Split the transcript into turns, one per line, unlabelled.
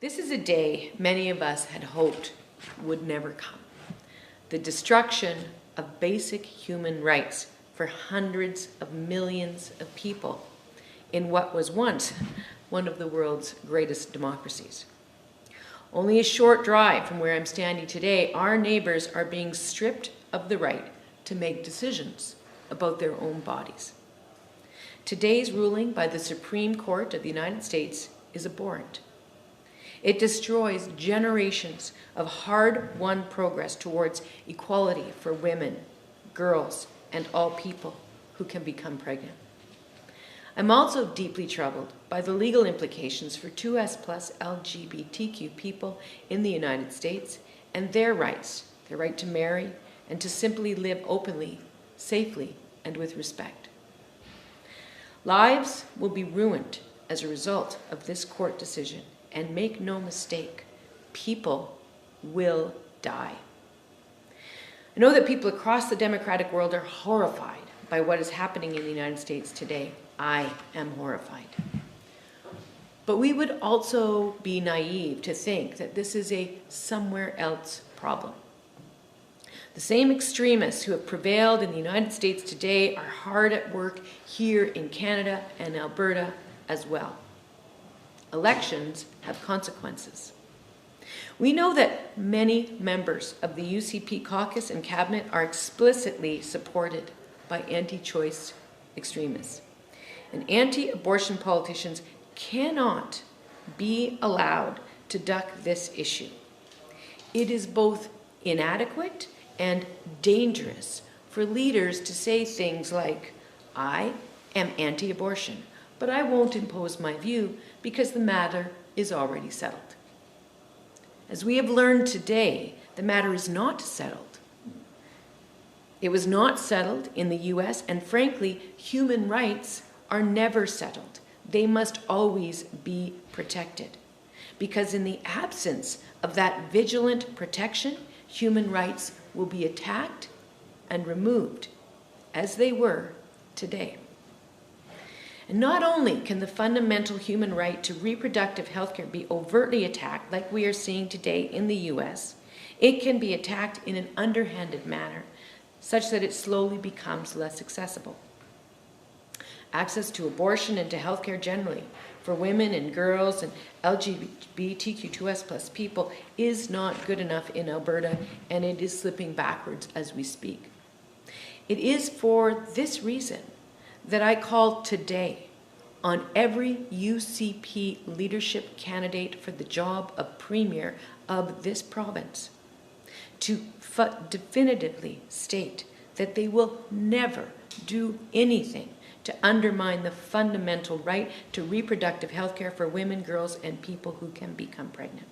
This is a day many of us had hoped would never come. The destruction of basic human rights for hundreds of millions of people in what was once one of the world's greatest democracies. Only a short drive from where I'm standing today, our neighbors are being stripped of the right to make decisions about their own bodies. Today's ruling by the Supreme Court of the United States is abhorrent. It destroys generations of hard-won progress towards equality for women, girls, and all people who can become pregnant. I'm also deeply troubled by the legal implications for 2S plus LGBTQ people in the United States and their rights, their right to marry and to simply live openly, safely, and with respect. Lives will be ruined as a result of this court decision, and make no mistake, people will die. I know that people across the democratic world are horrified by what is happening in the United States today. I am horrified. But we would also be naive to think that this is a somewhere else problem. The same extremists who have prevailed in the United States today are hard at work here in Canada and Alberta as well. Elections have consequences. We know that many members of the UCP caucus and cabinet are explicitly supported by anti-choice extremists. And anti-abortion politicians cannot be allowed to duck this issue. It is both inadequate and dangerous for leaders to say things like, "I am anti-abortion, but I won't impose my view because the matter is already settled." As we have learned today, the matter is not settled. It was not settled in the US, and frankly, human rights are never settled. They must always be protected. Because in the absence of that vigilant protection, human rights will be attacked and removed, as they were today. And not only can the fundamental human right to reproductive health care be overtly attacked, like we are seeing today in the US, it can be attacked in an underhanded manner, such that it slowly becomes less accessible. Access to abortion and to health care generally for women and girls and LGBTQ2S plus people is not good enough in Alberta, and it is slipping backwards as we speak. It is for this reason that I call today on every UCP leadership candidate for the job of Premier of this province to definitively state that they will never do anything to undermine the fundamental right to reproductive health care for women, girls, and people who can become pregnant.